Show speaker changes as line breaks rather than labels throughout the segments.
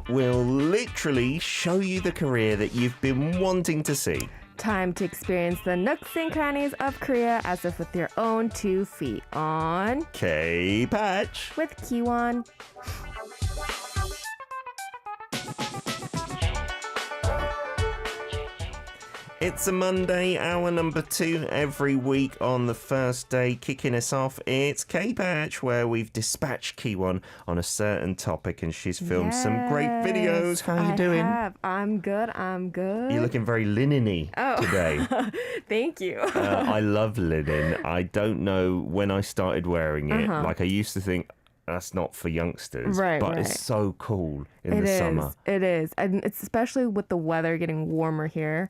Will literally show you the career that you've been wanting to see.
Time to experience the nooks and crannies of Korea as if with your own 2 feet on
K-Patch
with Keewon.
It's a Monday, hour number 2 every week on the first day. Kicking us off, it's K-Patch, where we've dispatched Keewon on a certain topic and she's filmed some great videos. How are you doing?
I'm good.
You're looking very linen-y today.
Thank you.
I love linen. I don't know when I started wearing it. Like I used to think, that's not for youngsters, but it's so cool in the summer.
It is. And it's especially with the weather getting warmer here.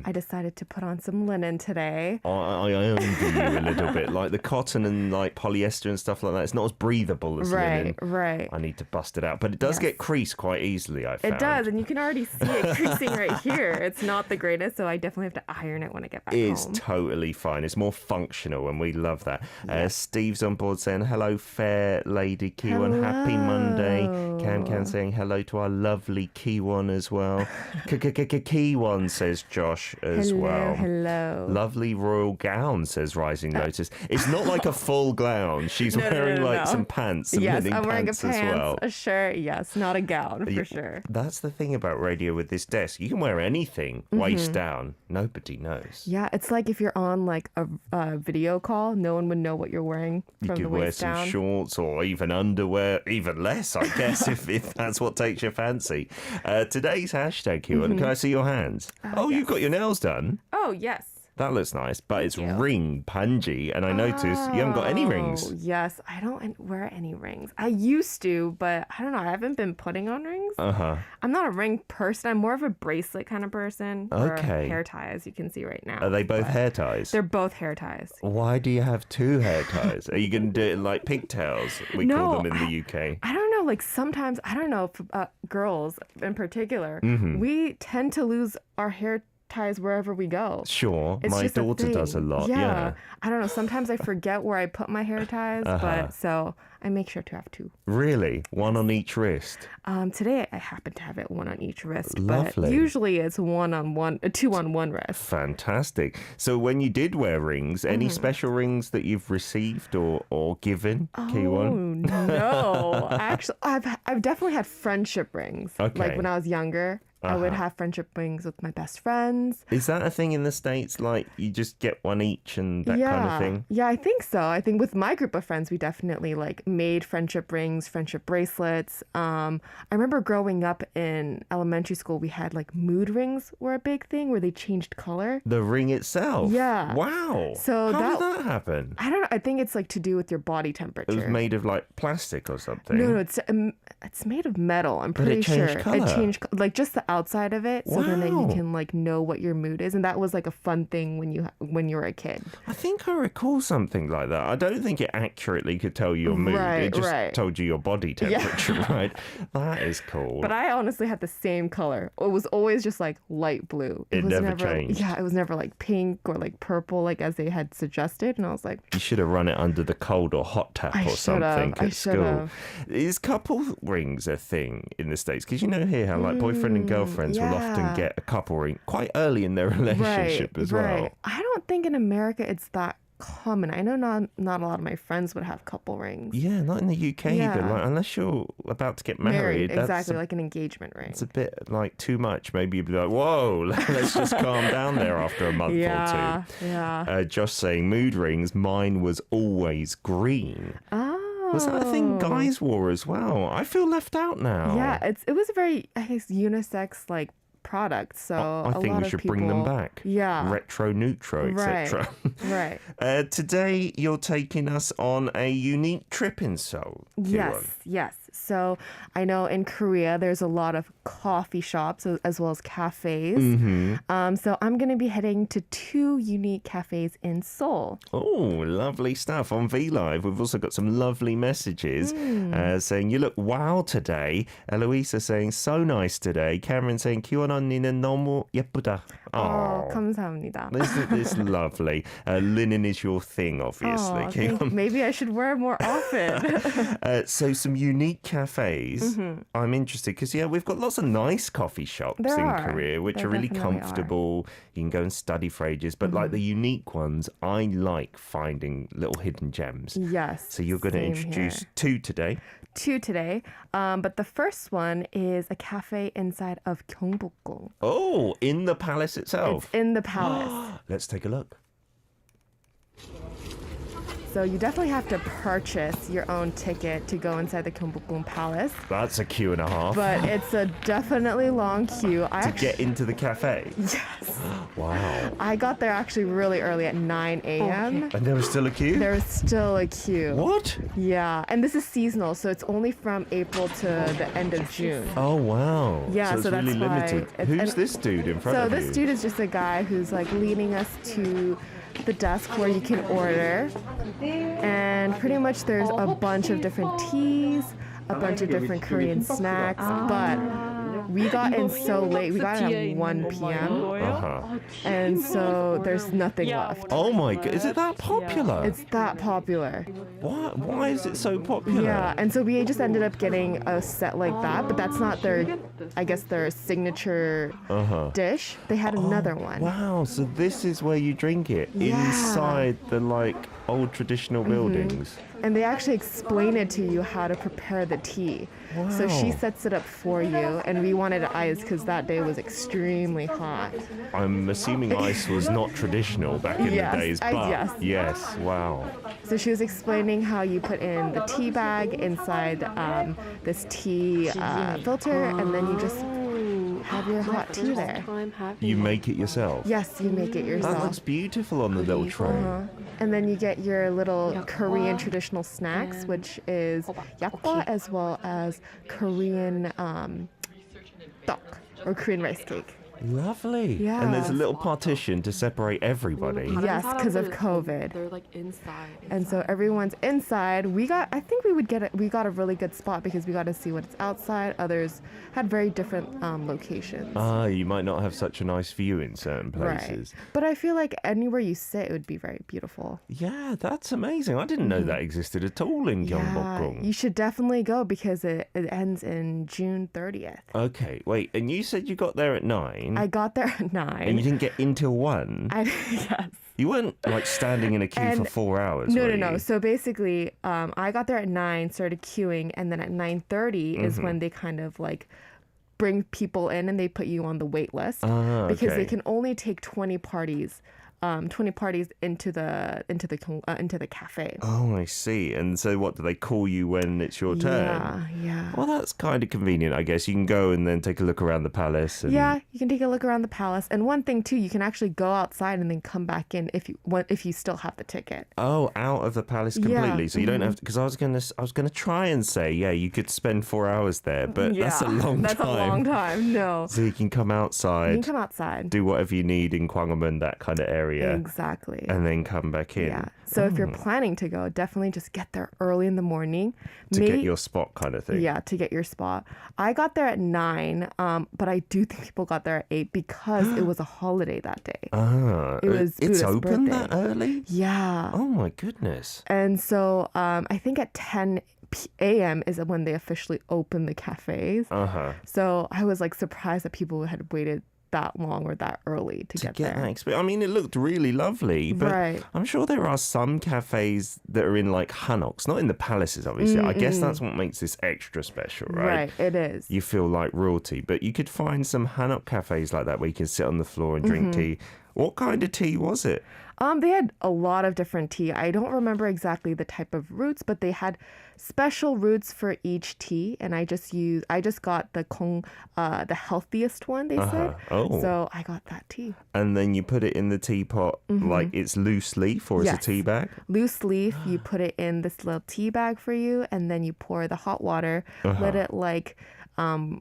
I decided to put on some linen today.
I envy you a little bit. Like the cotton and like polyester and stuff like that, it's not as breathable as linen.
Right.
I need to bust it out. But it does get creased quite easily, I found.
It does, and you can already see it creasing right here. It's not the greatest, so I definitely have to iron it when I get back home.
It's totally fine. It's more functional, and we love that. Steve's on board saying, hello, fair lady Keewon. Happy Monday. Can saying hello to our lovely Keewon as well. Keewon, says Josh as well.
Hello.
Lovely royal gown, says Rising Lotus. It's not like a full gown. She's wearing some pants, some linen
I'm wearing
pants
a pants,
as well.
a shirt, yes, not a gown for sure.
That's the thing about radio with this desk. You can wear anything, waist down. Nobody knows.
Yeah, it's like if you're on like a video call, no one would know what you're wearing from the waist down.
You could wear some shorts or even underwear, even less, I guess, if that's what takes your fancy. Today's hashtag, Keewon. Can I see your hands?
Yes.
You've got your nails done.
Oh, yes.
That looks nice, but it's ring pungy, and I noticed you haven't got any rings.
Yes, I don't wear any rings. I used to, but I don't know. I haven't been putting on rings. I'm not a ring person. I'm more of a bracelet kind of person.
Okay.
Or hair ties, you can see right now.
Are they both hair ties?
They're both hair ties.
Why do you have 2 hair ties? Are you going to do it in like pigtails? We call them in the UK.
I don't know. Like sometimes, I don't know, if, girls in particular, we tend to lose our hair ties wherever we go.
Sure, my daughter does a lot. Yeah,
I don't know. Sometimes I forget where I put my hair ties, but so I make sure to have 2.
Really, one on each wrist.
Today I happen to have it one on each wrist.
Lovely.
But usually it's 2 on one wrist.
Fantastic. So when you did wear rings, any special rings that you've received or given, Keewon?
No, actually, I've definitely had friendship rings.
Okay.
Like when I was younger. I would have friendship rings with my best friends.
Is that a thing in the States? Like you just get one each and that kind of thing?
Yeah, I think so. I think with my group of friends, we definitely like made friendship rings, friendship bracelets. I remember growing up in elementary school, we had like mood rings were a big thing where they changed color.
The ring itself?
Yeah.
Wow.
So
how did that happen?
I don't know. I think it's like to do with your body temperature.
It was made of like plastic or something?
No, it's made of metal. I'm pretty sure.
Color.
It changed like just the outside of it, so then you can like know what your mood is, and that was like a fun thing when you were a kid.
I think I recall something like that. I don't think it accurately could tell you your mood. It just told you your body temperature, right? That is cool.
But I honestly had the same color. It was always just like light blue.
It
was
never changed.
Yeah, it was never like pink or like purple, like as they had suggested. And I was like,
you should have run it under the cold or hot tap or something at school. Is couple rings a thing in the States? Because you know here how like boyfriend and girlfriends will often get a couple ring quite early in their relationship as well.
I don't think in America it's that common. I know not a lot of my friends would have couple rings.
Yeah, not in the UK either. Like, unless you're about to get married.
Exactly, like an engagement ring.
It's a bit like too much. Maybe you'd be like, whoa, let's just calm down there after a month or 2.
Yeah.
Josh saying mood rings, mine was always green. Was that a thing guys wore as well? I feel left out now.
Yeah, it was a very, I guess, unisex like product. So
I think we should bring them back.
Yeah.
Retro, neutro, etc.
Right.
Today you're taking us on a unique trip in Seoul.
Yes. So I know in Korea there's a lot of coffee shops as well as cafes. So I'm going to be heading to 2 unique cafes in Seoul.
Oh, lovely stuff. On V Live, we've also got some lovely messages saying, you look wow today. Eloisa saying, so nice today. Cameron saying, Keewon 언니는 너무 예쁘다. Oh,
감사합니다.
This is lovely. Linen is your thing, obviously. Keewon.
Maybe I should wear it more often.
So some unique cafes. I'm interested because, yeah, we've got lots of nice coffee shops in Korea, which
There
are really
definitely
comfortable. You can go and study for ages. But like the unique ones, I like finding little hidden gems.
Yes.
So you're going to introduce 2 today.
2 today. But the first one is a cafe inside of gyeongbokgung.
Oh, in the palace itself.
It's in the palace.
Let's take a look.
So you definitely have to purchase your own ticket to go inside the Gyeongbokgung Palace.
That's a queue and a half.
But it's a definitely long queue.
To get into the cafe?
Yes.
Wow.
I got there actually really early at 9 a.m.
And there was still a queue?
There was still a queue.
What?
Yeah. And this is seasonal, so it's only from April to the end of June.
Oh, wow.
Yeah,
so it's
that's
really
why
limited.
it's-
Who's
and-
this dude in front
So
of you?
this dude is just a guy who's like leading us to the desk where you can order. And pretty much there's a bunch of different teas, a bunch of different Korean snacks, but we got in so late. We got in at 1 p.m.
Uh-huh.
And so there's nothing left.
Oh my god, is it that popular?
It's that popular.
Why is it so popular?
Yeah, and so we just ended up getting a set like that, but that's not their, I guess, their signature dish. They had another one.
Wow, so this is where you drink it?
Yeah.
Inside the like old traditional buildings?
And they actually explain it to you how to prepare the tea. So she
Wow.
sets it up for you, and we wanted ice because that day was extremely hot.
I'm assuming ice was not traditional back in
Yes,
the days, but
yes.
wow.
So she was explaining how you put in the tea bag inside this tea filter, and then you just have your hot tea there.
You make it yourself?
Yes, you make it
That
yourself.
looks beautiful on the little tray.
And then you get your little Korean traditional snacks, which is yakgwa as well as Korean tteok or Korean rice cake.
Lovely.
Yeah.
And there's a little partition to separate everybody.
Yes, because of COVID.
They're like inside.
And so everyone's inside. I think we got a really good spot because we got to see what's outside. Others had very different locations.
You might not have such a nice view in certain places.
Right. But I feel like anywhere you sit, it would be very beautiful.
Yeah, that's amazing. I didn't know that existed at all in Gyeongbokgung.
You should definitely go because it ends in June 30th.
Okay, wait, and you said you got there at 9.
I got there at 9.
And you didn't get in till 1?
Yes.
You weren't like standing in a queue for
And-
4 hours,
No,
were
no, no.
you?
So basically, I got there at 9, started queuing, and then at 9:30 is when they kind of like bring people in and they put you on the wait list because
okay.
they can only take 20 parties. 20 parties into the cafe.
Oh, I see. And so what, do they call you when it's your turn?
Yeah.
Well, that's kind of convenient, I guess. You can go and then take a look around the palace. And...
Yeah, you can take a look around the palace. And one thing too, you can actually go outside and then come back in if you still have the ticket.
Oh, out of the palace completely. So you don't have to, because I was gonna try and say, yeah, you could spend 4 hours there, but that's a long
That's
time.
a long time. No.
So you can come outside,
You can come outside.
do whatever you need in Gwanghwamun, that kind of area,
Exactly.
and then come back in.
Yeah. So if you're planning to go, definitely just get there early in the morning.
To get your spot kind of thing.
Yeah, to get your spot. I got there at 9, but I do think people got there at 8 because it was a holiday that day. It was
it's
Buddha's
open
birthday.
that early?
Yeah.
Oh my goodness.
And so I think at 10 a.m. is when they officially open the cafes. So I was like surprised that people had waited that long or that early to get
That
there.
experience. I mean, it looked really lovely, but
Right.
I'm sure there are some cafes that are in like hanoks, not in the palaces, obviously. I guess that's what makes this extra special, right?
Right, it is.
You feel like royalty, but you could find some hanok cafes like that where you can sit on the floor and drink tea. What kind of tea was it?
They had a lot of different tea. I don't remember exactly the type of roots, but they had special roots for each tea, and I just got the healthiest one, they said.
Oh.
So I got that tea.
And then you put it in the teapot like it's loose leaf or is it
Yes.
tea bag?
Loose leaf, you put it in this little tea bag for you, and then you pour the hot water, let it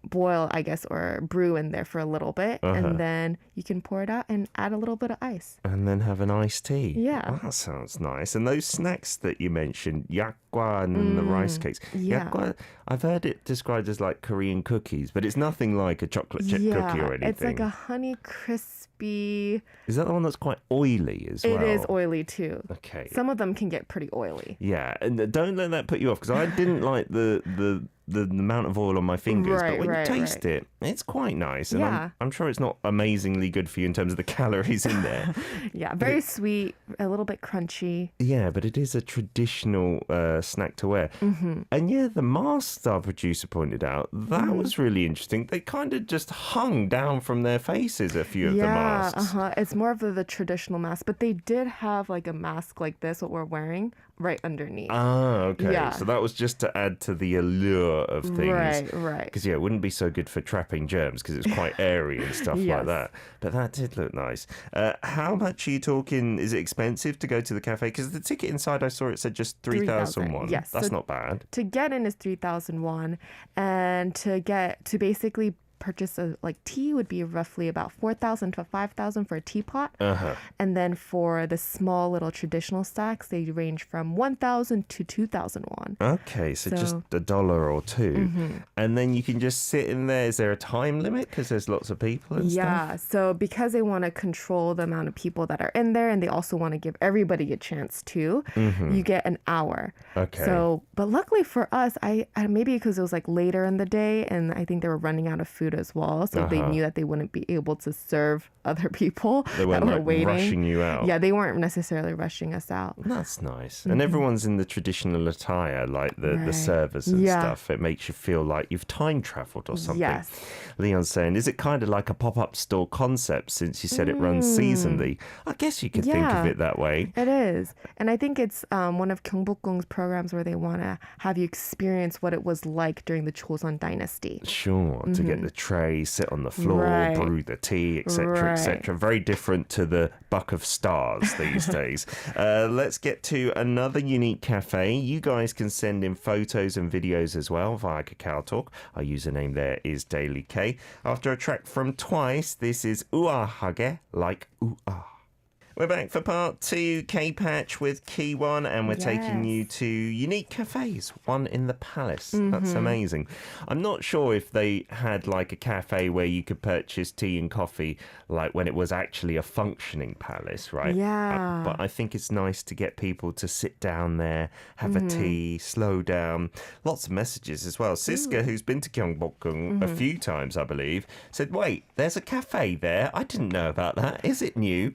boil, I guess, or brew in there for a little bit, and then you can pour it out and add a little bit of ice.
And then have an iced tea.
Yeah.
Well, that sounds nice. And those snacks that you mentioned, yakgwa and the rice cakes.
yeah.
Yakgwa, I've heard it described as like Korean cookies, but it's nothing like a chocolate chip cookie or anything.
It's like a honey crispy.
Is that the one that's quite oily as well?
It is oily too.
Okay.
Some of them can get pretty oily.
Yeah, and don't let that put you off because I didn't like the amount of oil on my fingers, but when you taste it, it's quite nice. And
Yeah.
I'm sure it's not amazingly good for you in terms of the calories in there.
Yeah, very sweet, a little bit crunchy.
Yeah, but it is a traditional snack to wear. And yeah, the mask our producer pointed out, that was really interesting. They kind of just hung down from their faces, a few of the masks.
It's more of the traditional mask, but they did have like a mask like this, what we're wearing, right underneath.
Ah, okay.
Yeah.
So that was just to add to the allure of things.
Right.
Because, yeah, it wouldn't be so good for trapping germs because it's quite airy and stuff like
Yes.
that. But that did look nice. How much are you talking? Is it expensive to go to the cafe? Because the ticket inside, I saw it said just 3,000 won.
Yes.
That's
So
not bad.
to get in is 3,000 won, and to basically purchase tea would be roughly about 4,000 to 5,000 for a teapot. And then for the small little traditional stacks, they range from 1,000 to 2,000 won.
Okay, so just $1 or two. And then you can just sit in there. Is there a time limit? Because there's lots of people and stuff.
Yeah, so because they want to control the amount of people that are in there, and they also want to give everybody a chance too, you get an hour.
Okay.
So, but luckily for us, I maybe because it was like later in the day, and I think they were running out of food as well, so they knew that they wouldn't be able to serve other people
They weren't
that were
like
waiting.
rushing you out.
Yeah, they weren't necessarily rushing us out.
That's nice. And everyone's in the traditional attire, like the
Right.
servers and
Yeah.
stuff. It makes you feel like you've time traveled or something.
Yes.
Leon's saying, is it kind of like a pop-up store concept since you said it runs seasonally? I guess you could think of
Yeah.
it that way.
It is. And I think it's one of gyeongbokgung's programs where they want to have you experience what it was like during the Joseon dynasty.
Sure, to get the tray, sit on the floor,
Right.
brew the tea, etc., etc. Very different to the buck of stars these days. Let's get to another unique cafe. You guys can send in photos and videos as well via Kakao Talk. Our username there is Daily K. After a track from Twice, this is Uahage, like ooh-ah. We're back for part 2, K-Patch with Keewon, and we're taking you to unique cafes, one in the Palace. That's amazing. I'm not sure if they had like a cafe where you could purchase tea and coffee like when it was actually a functioning palace, right?
Yeah.
But I think it's nice to get people to sit down there, have a tea, slow down. Lots of messages as well. Siska, who's been to gyeongbokgung a few times, I believe, said, wait, there's a cafe there? I didn't know about that. Is it new?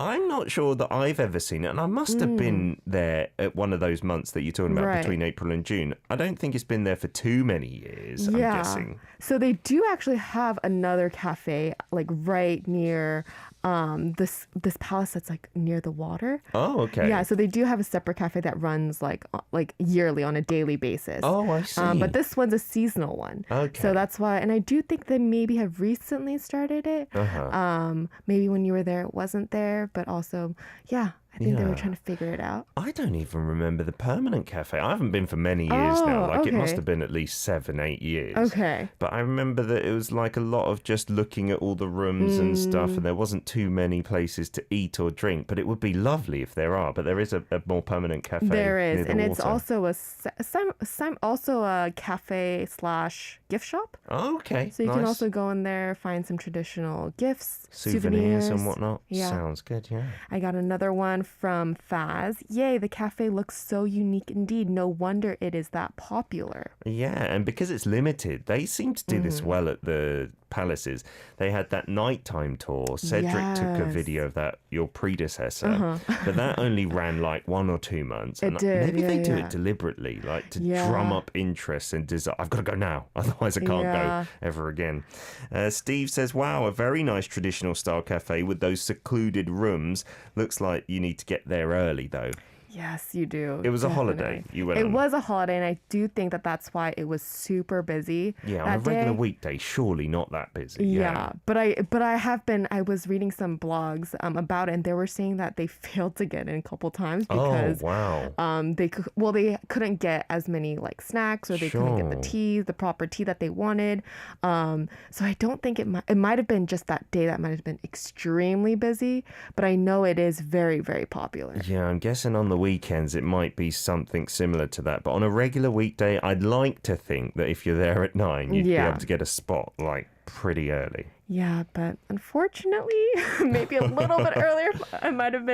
I'm not sure that I've ever seen it, and I must have been there at one of those months that you're talking about
Right.
between April and June. I don't think it's been there for too many years, I'm guessing.
So they do actually have another cafe like right near this palace that's like near the water.
Oh, okay.
Yeah, so they do have a separate cafe that runs like yearly on a daily basis.
Oh, I see.
But this one's a seasonal one.
Okay.
So that's why, and I do think they maybe have recently started it. Maybe when you were there, it wasn't there, but also, yeah, I think they were
Yeah.
trying to figure it out.
I don't even remember the permanent cafe. I haven't been for many years now.
Oh,
Like, it must
okay.
have been at least 7-8 years.
Okay.
But I remember that it was like a lot of just looking at all the rooms and stuff, and there wasn't too many places to eat or drink. But it would be lovely if there are. But there is a more permanent cafe.
There is,
near the
and it's
water.
also a cafe / gift shop.
Oh, okay.
So you can
nice.
also go in there, find some traditional
souvenirs and whatnot.
Yeah.
Sounds good, yeah.
I got another one from Faz. Yay, the cafe looks so unique indeed. No wonder it is that popular.
Yeah, and because it's limited, they seem to do this well at the palaces, they had that nighttime tour. Cedric took a
Yes.
video of that, your predecessor, but that only ran like 1 or 2 months.
It did,
Maybe they do
yeah.
it deliberately, like to
Yeah.
drum up interest and desire. I've got to go now, otherwise I can't
Yeah.
go ever again. Steve says, wow, a very nice traditional style cafe with those secluded rooms. Looks like you need to get there early though.
Yes, you do.
It was a
definitely.
holiday you went
It
on.
was a holiday, and I do think that that's why it was super busy.
Yeah, on
that
a regular
day.
weekday, surely not that busy.
Yeah, but I was reading some blogs about it, and they were saying that they failed to get in a couple times because
Oh, wow.
they couldn't get as many like snacks, or they couldn't get
Sure.
the tea, the proper tea that they wanted. So I don't think it might have been just that day that might have been extremely busy, but I know it is very, very popular.
Yeah, I'm guessing on the weekends it might be something similar to that. But on a regular weekday, I'd like to think that if you're there at 9, you'd be
Yeah.
able to get a spot like pretty early.
Yeah, but unfortunately, maybe a little bit earlier, I might have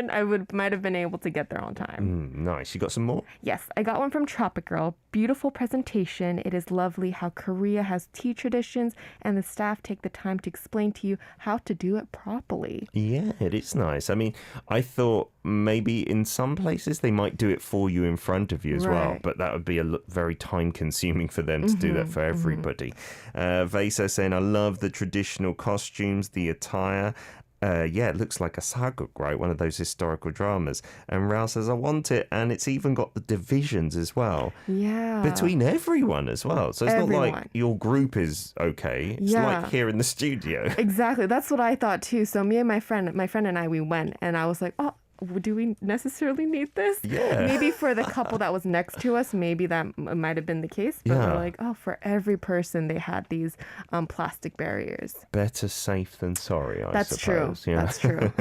been able to get there on time.
Nice. You got some more?
Yes, I got one from Tropic Girl. Beautiful presentation. It is lovely how Korea has tea traditions and the staff take the time to explain to you how to do it properly.
Yeah, it is nice. I mean, I thought maybe in some places they might do it for you in front of you as well,
Right.
but that would be very time consuming for them to do that for everybody. Vesa saying, I love the traditional costumes, the attire. Yeah, it looks like a saguk, right? One of those historical dramas. And Rao says, I want it. And it's even got the divisions as well.
Yeah.
Between everyone as well. So it's not like
Everyone.
your group is okay. It's
Yeah.
like here in the studio.
Exactly. That's what I thought too. So me and my friend and I, we went, and I was like, oh, do we necessarily need this?
Yeah.
Maybe for the couple that was next to us, maybe that might have been the case. But
Yeah.
we're like, oh, for every person, they had these plastic barriers.
Better safe than sorry, I
That's true.
suppose. Yeah.
That's true.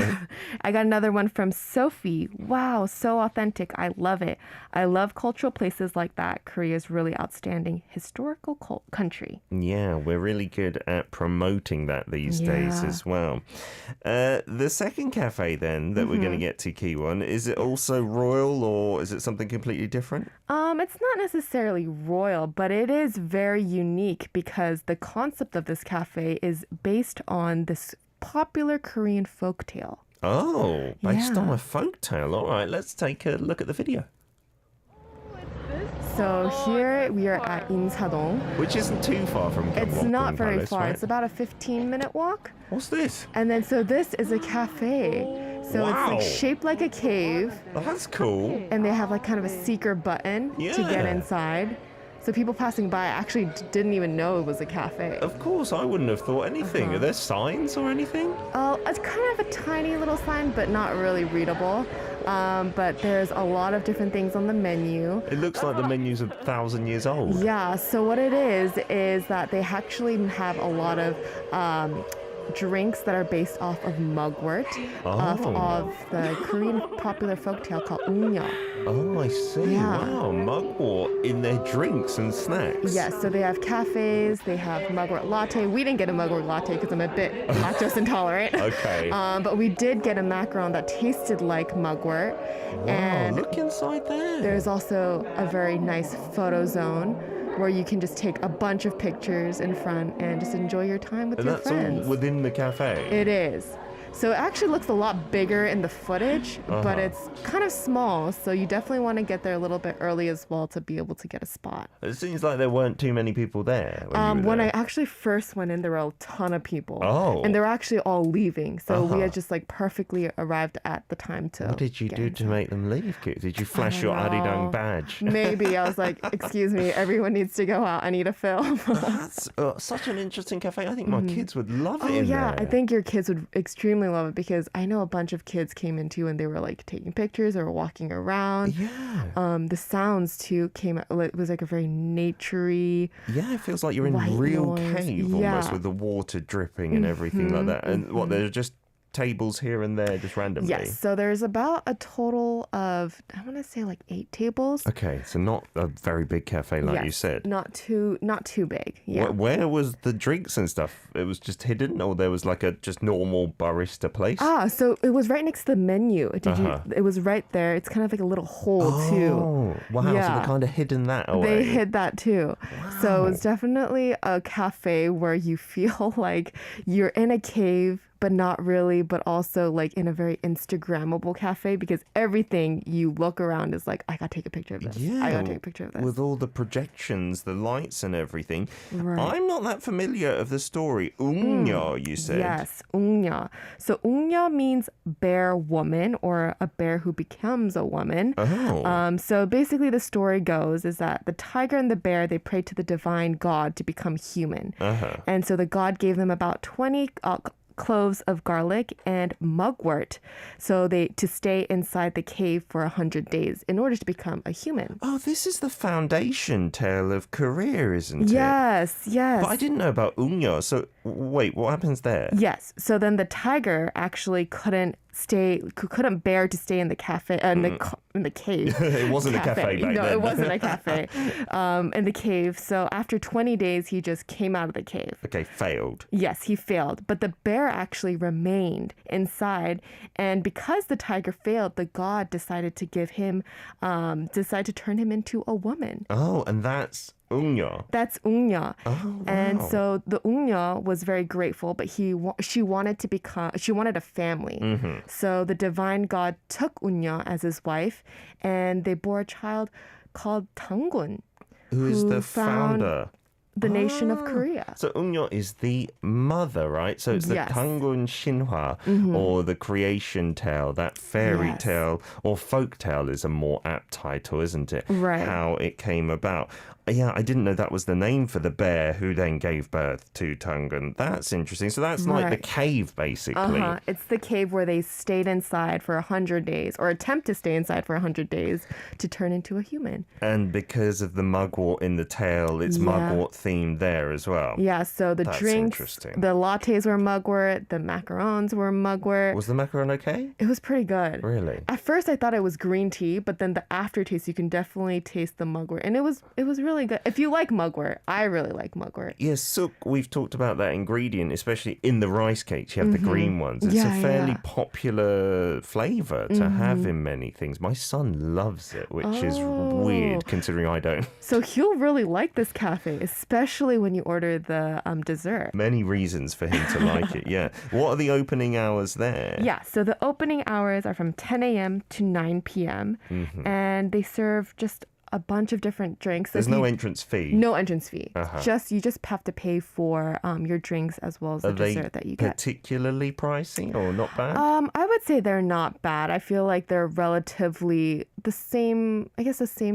I got another one from Sophie. Wow, so authentic. I love it. I love cultural places like that. Korea is really outstanding historical country.
Yeah, we're really good at promoting that these days
Yeah.
as well. The second cafe then that we're going to get to, Keewon, is it also royal or is it something completely different?
It's not necessarily royal, but it is very unique because the concept of this cafe is based on this popular Korean folktale.
Oh, based on
Yeah.
a folktale. All right, let's take a look at the video.
So here we are at Insadong.
Which isn't too far from
It's
Gyeongbokgung
not very
Palace,
far.
right?
It's about a 15-minute walk.
What's this?
And then so this is a cafe. So it's
Wow.
like shaped like a cave,
That's cool.
and they have like kind of a secret button to get
Yeah.
inside. So people passing by actually didn't even know it was a cafe.
Of course, I wouldn't have thought anything. Are there signs or anything?
Oh, it's kind of a tiny little sign, but not really readable. But there's a lot of different things on the menu.
It looks like the menu's 1,000 years old.
Yeah, so what it is that they actually have a lot of drinks that are based off of mugwort, off
Oh.
of the Korean popular folktale called unyo.
Oh, I see.
Yeah.
Wow, mugwort in their drinks and snacks.
Yes, so they have cafes, they have mugwort latte. We didn't get a mugwort latte because I'm a bit lactose intolerant.
Okay.
But we did get a macaron that tasted like mugwort.
Wow,
And
look inside there.
there's also a very nice photo zone where you can just take a bunch of pictures in front and just enjoy your time with
And
your
that's
friends.
all within the cafe.
It is. So it actually looks a lot bigger in the footage, but it's kind of small. So you definitely want to get there a little bit early as well to be able to get a spot.
It seems like there weren't too many people there when you were
When I
there.
actually first went in, there were a ton of people.
Oh.
And they were actually all leaving. So we had just like perfectly arrived at the time to.
What did you
get
do
inside.
to make them leave? Did you flash your
don't know.
Arirang badge?
Maybe. I was like, excuse me, everyone needs to go out. I need a film.
That's such an interesting cafe. I think my kids would love it
Oh
in
yeah,
there.
I think your kids would extremely love it because I know a bunch of kids came in too and they were like taking pictures or walking around.
Yeah.
The sounds too came. It was like a very naturey.
Yeah, it feels like you're in
White
real
noise.
cave almost
Yeah.
with the water dripping and everything like that. And what, they're just tables here and there just randomly?
Yes, so there's about a total of, I want to say like 8 tables.
Okay, so not a very big cafe like
Yes,
you said.
not too big. Yeah.
Where was the drinks and stuff? It was just hidden, or there was like a just normal barista place?
So it was right next to the menu. It was right there. It's kind of like a little hole too.
Oh, wow. So
Yeah.
they kind of hidden that away.
They hid that too. So
Wow.
it's definitely a cafe where you feel like you're in a cave, but not really, but also like in a very Instagrammable cafe because everything you look around is like, I gotta take a picture of this. I gotta take a picture of this.
With all the projections, the lights and everything.
Right.
I'm not that familiar of the story. Ungyo, you said.
Yes, ungnya. So ungnya means bear woman or a bear who becomes a woman.
Oh.
So basically the story goes is that the tiger and the bear, they prayed to the divine god to become human. And so the god gave them about 20 cloves of garlic and mugwort so they to stay inside the cave for 100 days in order to become a human.
Oh, this is the foundation tale of Korea, isn't it?
Yes.
But I didn't know about Ungyo. So wait, what happens there?
Yes. So then the tiger actually couldn't bear to stay in the cafe in the cave.
It wasn't a cafe back
no,
then.
it wasn't a cafe. In the cave. So after 20 days, he just came out of the cave.
Okay, failed.
Yes, he failed. But the bear actually remained inside. And because the tiger failed, the god decided to turn him into a woman.
Oh, and that's Ungyo.
That's ungnya.
Oh, wow.
And so the ungnya was very grateful, but she wanted a family. So the divine god took ungnya as his wife, and they bore a child called Tangun,
Who is the
found
founder?
the nation of Korea.
So Ungyo is the mother, right? So it's the
Yes.
Kangun Shinhwa, or the creation tale, that fairy
Yes.
tale, or folk tale is a more apt title, isn't it?
Right.
How it came about. Yeah, I didn't know that was the name for the bear who then gave birth to Tangun. That's interesting. So that's like the
Right.
cave, basically.
It's the cave where they stayed inside for 100 days, or attempt to stay inside for 100 days to turn into a human.
And because of the mugwort in the tale, it's mugwort themed there as well.
Yeah, so the
That's
drinks,
interesting.
the lattes were mugwort, the macarons were mugwort.
Was the macaron okay?
It was pretty good.
Really?
At first, I thought it was green tea, but then the aftertaste, you can definitely taste the mugwort, and it was really good. If you like mugwort, I really like mugwort.
Yes, suk, we've talked about that ingredient, especially in the rice cakes. You have the green ones. It's
Yeah,
a fairly
yeah.
popular flavour to have in many things. My son loves it, which is weird considering I don't.
So he'll really like this cafe, especially when you order the dessert.
Many reasons for him to like it, yeah. What are the opening hours there?
Yeah, so the opening hours are from 10 a.m. to 9 p.m. And they serve just a bunch of different drinks.
There's no entrance fee.
No entrance fee. You just have to pay for your drinks as well as the
Are they
dessert that you get.
particularly pricey or not bad?
I would say they're not bad. I feel like they're relatively the same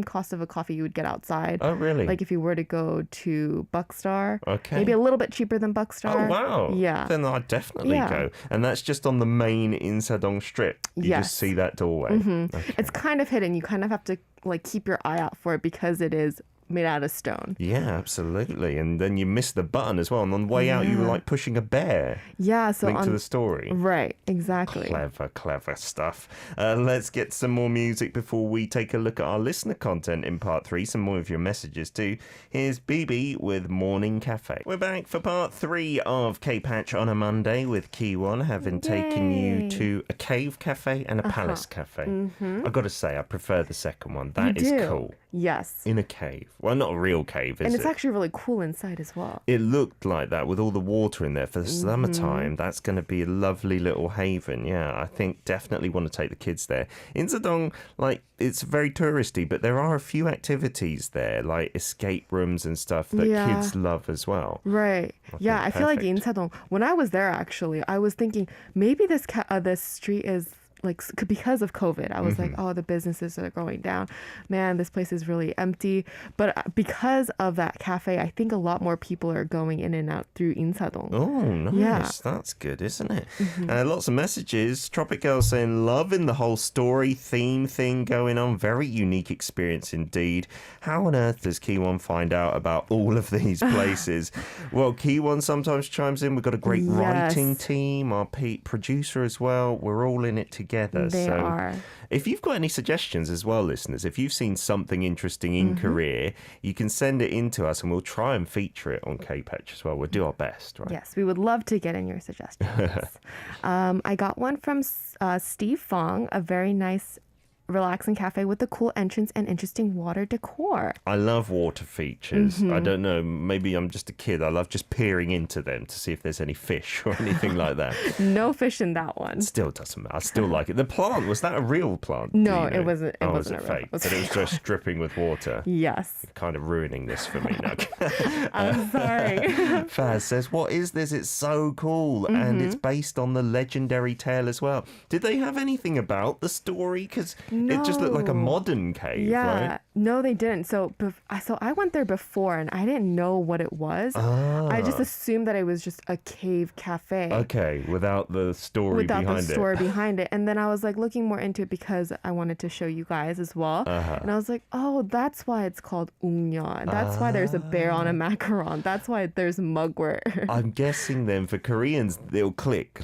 cost of a coffee you would get outside.
Oh, really?
Like if you were to go to Buckstar.
Okay.
Maybe a little bit cheaper than Buckstar.
Oh, wow.
Yeah.
Then I'd definitely
Yeah.
go. And that's just on the main Insadong strip. You
Yes.
just see that doorway. Okay.
It's kind of hidden. You kind of have to like keep your eye out for it because it is made out of stone.
Yeah, absolutely. And then you missed the button as well. And on the way out, you were like pushing a bear.
Yeah, so
Link to the story.
Right, exactly.
Clever stuff. Let's get some more music before we take a look at our listener content in part 3. Some more of your messages too. Here's BB with Morning Cafe. We're back for part 3 of K-Patch on a Monday with Keewon, having taken you to a cave cafe and a palace cafe. I've got to say, I prefer the second one. That is
do.
cool.
Yes.
In a cave. Well, not a real cave, is
And it's
it?
actually really cool inside as well.
It looked like that with all the water in there for the summertime. That's going to be a lovely little haven. Yeah, I think definitely want to take the kids there. Insadong, like, it's very touristy, but there are a few activities there, like escape rooms and stuff that kids love as well.
Right. I feel like
perfect.
Insadong, when I was there actually, I was thinking maybe this street is like because of COVID, I was like, oh, the businesses are going down. Man, this place is really empty. But because of that cafe, I think a lot more people are going in and out through Insadong.
Oh, nice.
Yeah.
That's good, isn't it? Lots of messages. Tropic Girl saying, loving the whole story theme thing going on. Very unique experience indeed. How on earth does Keewon find out about all of these places? Well, Keewon sometimes chimes in. We've got a great writing team, our producer as well. We're all in it together.
They are.
If you've got any suggestions as well, listeners, if you've seen something interesting in Korea, you can send it in to us and we'll try and feature it on K-Patch as well. We'll do our best, right?
Yes, we would love to get in your suggestions. I got one from Steve Fong, a very nice relaxing cafe with a cool entrance and interesting water decor.
I love water features. I don't know, maybe I'm just a kid. I love just peering into them to see if there's any fish or anything like that.
No fish in that one.
Still doesn't matter. I still like it. The plant, was that a real plant?
No, it wasn't. It
was
wasn't
it
a real.
fake? But it was just dripping with water.
Yes.
Kind of ruining this for me now.
I'm sorry.
Faz says, what is this? It's so cool. And it's based on the legendary tale as well. Did they have anything about the story? Because it just looked like a modern cave, right?
No, they didn't. So I went there before and I didn't know what it was. I just assumed that it was just a cave cafe.
Okay, without the story
behind it. And then I was like looking more into it because I wanted to show you guys as well. And I was like, oh, that's why it's called ungnya. That's why there's a bear on a macaron. That's why there's mugwort.
I'm guessing then for Koreans, they'll click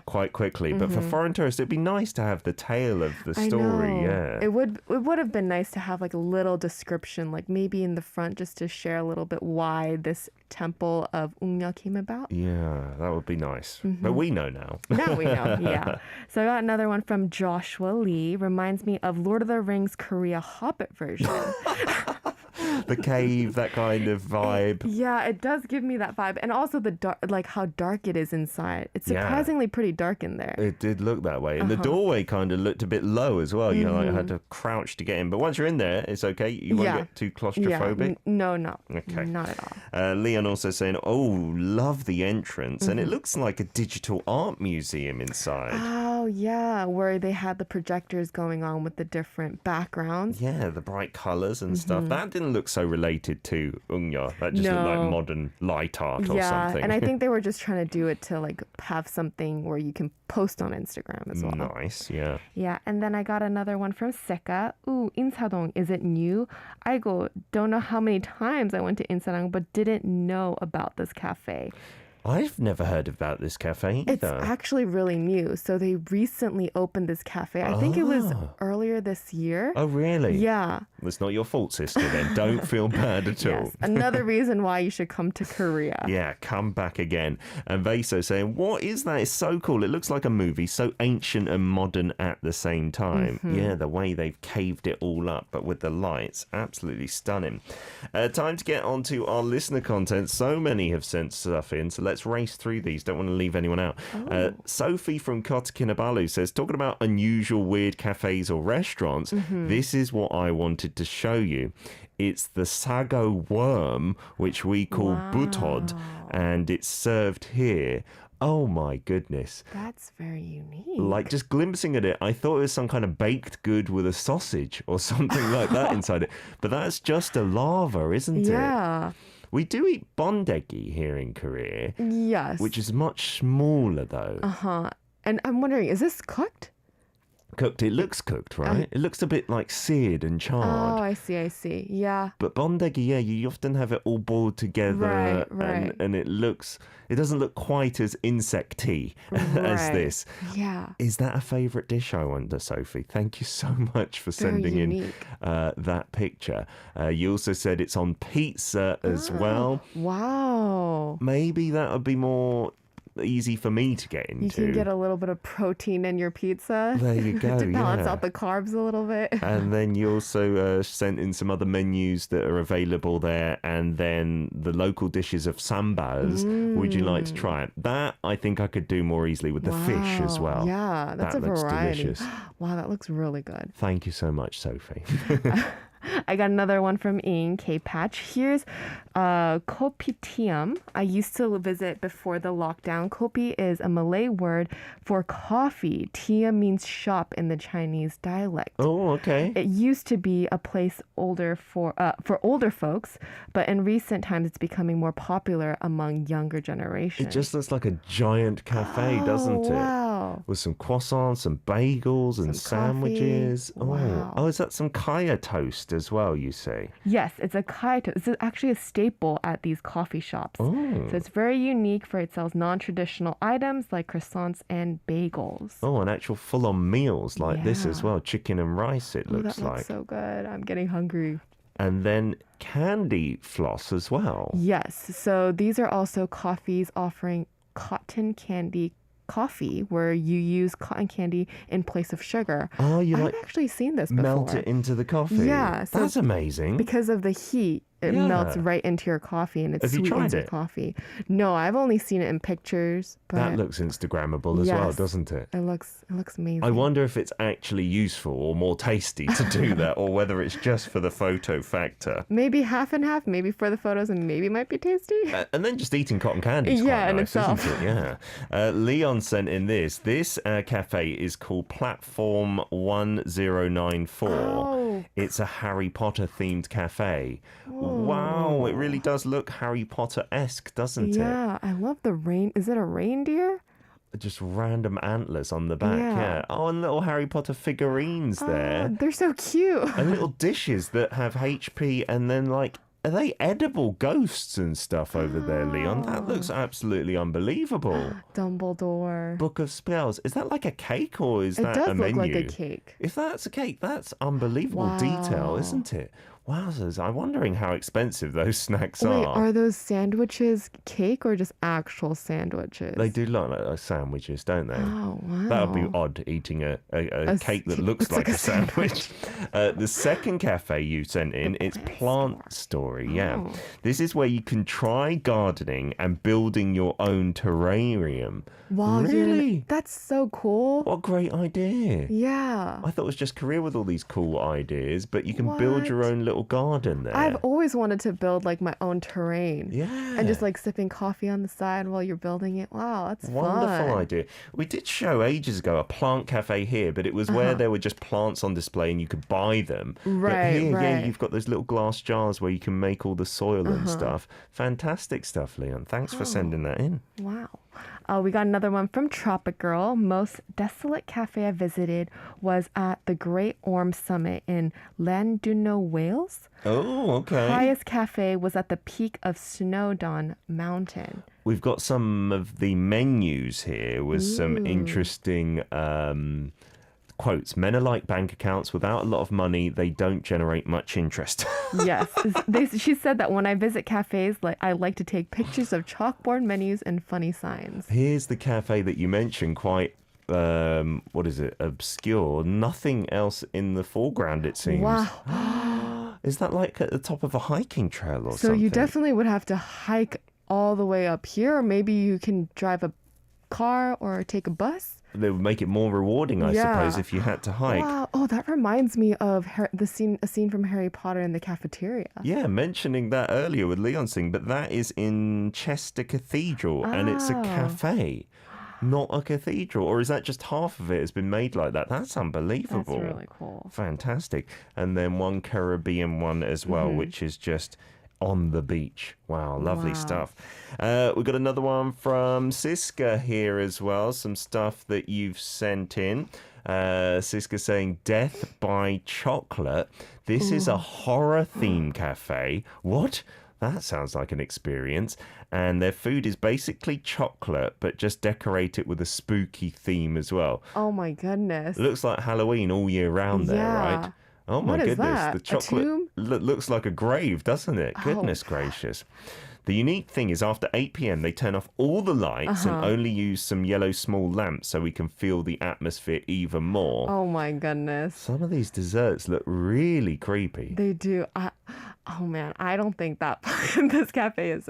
quite quickly. But for foreign tourists, it'd be nice to have the tale of the story. Yeah.
It would have been nice to have like a little description, like maybe in the front, just to share a little bit why this temple of Ungnya came about.
Yeah, that would be nice. But we know now.
Now we know, yeah. So I got another one from Joshua Lee. Reminds me of Lord of the Rings Korea Hobbit version.
The cave, that kind of vibe.
It does give me that vibe. And also the dark, like how dark it is inside. It's surprisingly pretty dark in there.
It did look that way. And the doorway kind of looked a bit low as well. You know, like I had to crouch to get in. But once you're in there, it's okay. You won't get too claustrophobic.
No.
Okay.
Not at all.
Leon also saying, oh, love the entrance. And it looks like a digital art museum inside.
Oh, yeah. Where they had the projectors going on with the different backgrounds.
Yeah, the bright colours and stuff. That didn't look so related to Ungnya. That just looked like modern light art or something.
And I think they were just trying to do it to like have something where you can post on Instagram as well.
Nice, yeah.
Yeah, and then I got another one from Seka. Ooh, Insadong, is it new? Don't know how many times I went to Insadong, but didn't know about this cafe.
I've never heard about this cafe either.
It's actually really new. So they recently opened this cafe. I think it was earlier this year.
Oh, really?
Yeah.
It's not your fault, sister, then. Don't feel bad at all.
Yes. Another reason why you should come to Korea.
Yeah, come back again. And Vaso saying, what is that? It's so cool. It looks like a movie, so ancient and modern at the same time. Yeah, the way they've caved it all up, but with the lights, absolutely stunning. Time to get on to our listener content. So many have sent stuff in, so let's race through these. Don't want to leave anyone out. Sophie from Kota-Kinabalu says, talking about unusual, weird cafes or restaurants, this is what I wanted to show you. It's the sago worm, which we call butod, and it's served here. Oh my goodness.
That's very unique.
Like just glimpsing at it, I thought it was some kind of baked good with a sausage or something like that inside it. But that's just a lava, isn't it?
Yeah.
We do eat bondegi here in Korea.
Yes.
Which is much smaller though.
And I'm wondering, is this cooked?
Cooked. It looks cooked, right? It looks a bit like seared and charred.
Oh, I see. Yeah.
But bondegi, yeah, you often have it all boiled together.
Right.
And it doesn't look quite as insecty as this.
Yeah.
Is that a favourite dish, I wonder, Sophie? Thank you so much for sending in that picture. You also said it's on pizza as well.
Wow.
Maybe that would be more easy for me to get into.
You can get a little bit of protein in your pizza.
There you go.
To balance out the carbs a little bit.
And then you also sent in some other menus that are available there, and then the local dishes of sambas. Would you like to try it? That I think I could do more easily with the fish as well.
Yeah, that's
that
a
looks
variety.
Delicious.
Wow, that looks really good.
Thank you so much, Sophie.
I got another one from Ing K-Patch. Here's Kopitiam. I used to visit before the lockdown. Kopi is a Malay word for coffee. Tiam means shop in the Chinese dialect.
Oh, okay.
It used to be a place for older folks, but in recent times it's becoming more popular among younger generations.
It just looks like a giant cafe, doesn't it?
Wow.
With some croissants, some bagels, and sandwiches.
Coffee. Wow.
Oh, is that some kaya toast as well, you say?
Yes, it's a kaito. It's actually a staple at these coffee shops.
Oh.
So it's very unique for it sells non-traditional items like croissants and bagels.
Oh, an actual full-on meals like this as
Yeah.
well. Chicken and rice, it looks
That
like.
looks so good. I'm getting hungry.
And then candy floss as well.
Yes. So these are also coffees offering cotton candy coffee, where you use cotton candy in place of sugar.
Oh, you
I've
like
actually seen this before.
melt it into the coffee?
Yeah, so
That's amazing.
Because of the heat, it
Yeah.
melts right into your coffee and it
Have you
sweetens
tried
your
it?
coffee. No, I've only seen it in pictures, but
That looks Instagrammable as well,
Yes.
doesn't it?
it looks amazing.
I wonder if it's actually useful or more tasty to do that, or whether it's just for the photo factor.
Maybe half and half, maybe for the photos and maybe it might be tasty.
And then just eating cotton candy is
Yeah,
quite
in
nice,
itself.
isn't it? Yeah. Leon sent in this. This cafe is called Platform 1094.
Oh.
It's a Harry Potter themed cafe. Wow, it really does look Harry Potter-esque, doesn't it?
Yeah, I love the rain. Is it a reindeer?
Just random antlers on the back,
Yeah.
yeah. Oh, and little Harry Potter figurines there.
Oh, they're so cute.
And little dishes that have HP, and then like, are they edible ghosts and stuff over there, Leon? That looks absolutely unbelievable.
Dumbledore.
Book of Spells. Is that like a cake, or is
It
that
does
a
look
menu?
like a cake.
If that's a cake, that's unbelievable detail,
Wow.
isn't it? Wowzers. I'm wondering how expensive those snacks
Wait,
are.
are those sandwiches cake or just actual sandwiches?
They do look like sandwiches, don't they?
Oh, wow.
That would be odd, eating a cake that looks like a sandwich. The second cafe you sent in, it's Plant Story. Yeah.
Oh.
This is where you can try gardening and building your own terrarium.
Wow,
Really?
that's so cool.
What a great idea.
Yeah.
I thought it was just Korea with all these cool ideas, but you can build your
What?
own little garden there.
I've always wanted to build like my own terrain.
Yeah.
And just like sipping coffee on the side while you're building it. Wow, that's
Wonderful
fun.
idea. We did show ages ago a plant cafe here, but it was where there were just plants on display and you could buy them. But
Right,
here, yeah,
right.
you've got those little glass jars where you can make all the soil and stuff. Fantastic stuff, Leon. Thanks for sending that in.
Wow. We got another one from Tropic Girl. Most desolate cafe I visited was at the Great Orme Summit in Llandudno, Wales.
Oh, okay.
Highest cafe was at the peak of Snowdon Mountain.
We've got some of the menus here with some interesting quotes. Men are like bank accounts. Without a lot of money, they don't generate much interest.
Yes. She said that when I visit cafes, like I like to take pictures of chalkboard menus and funny signs.
Here's the cafe that you mentioned, quite, what is it, obscure. Nothing else in the foreground, it seems.
Wow.
Is that like at the top of a hiking trail or
So
something?
you definitely would have to hike all the way up here, or maybe you can drive a car or take a bus.
They would make it more rewarding, I
Yeah.
suppose, if you had to hike.
Wow. Oh, that reminds me of a scene from Harry Potter in the cafeteria.
Yeah, mentioning that earlier with Leon Singh, but that is in Chester Cathedral, and it's a
Oh.
cafe, not a cathedral. Or is that just half of it has been made like that? That's unbelievable.
That's really cool.
Fantastic. And then one Caribbean one as well, which is just on the beach. Wow, lovely
Wow.
stuff. We've got another one from Siska here as well. Some stuff that you've sent in. Siska saying, Death by Chocolate. This is a horror theme cafe. What? That sounds like an experience. And their food is basically chocolate, but just decorate it with a spooky theme as well.
Oh my goodness.
It looks like Halloween all year round there,
Yeah.
right? Oh my
What is
goodness.
that?
The
A
chocolate
tomb?
looks like a grave, doesn't it? Goodness gracious. The unique thing is after 8 p.m. they turn off all the lights and only use some yellow small lamps so we can feel the atmosphere even more.
Oh my goodness.
Some of these desserts look really creepy.
They do. Oh man, I don't think that this cafe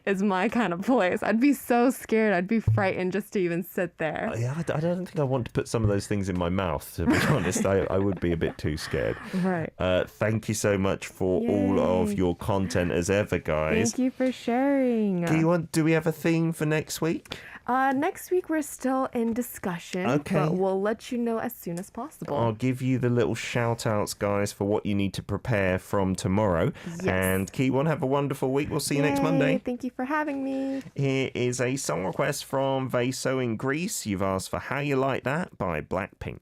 is my kind of place. I'd be so scared. I'd be frightened just to even sit there.
Yeah, I don't think I want to put some of those things in my mouth, to be honest. I would be a bit too scared.
Right.
Thank you so much for all of your content as ever, guys.
Thank you for sharing.
Keewon, do we have a theme for next week?
Next week we're still in discussion,
Okay.
but we'll let you know as soon as possible.
I'll give you the little shout outs, guys, for what you need to prepare from tomorrow.
Yes.
And Keewon, have a wonderful week. We'll see you next
Yay,
Monday.
Thank you for having me.
Here is a song request from Vaso in Greece. You've asked for How You Like That by Blackpink.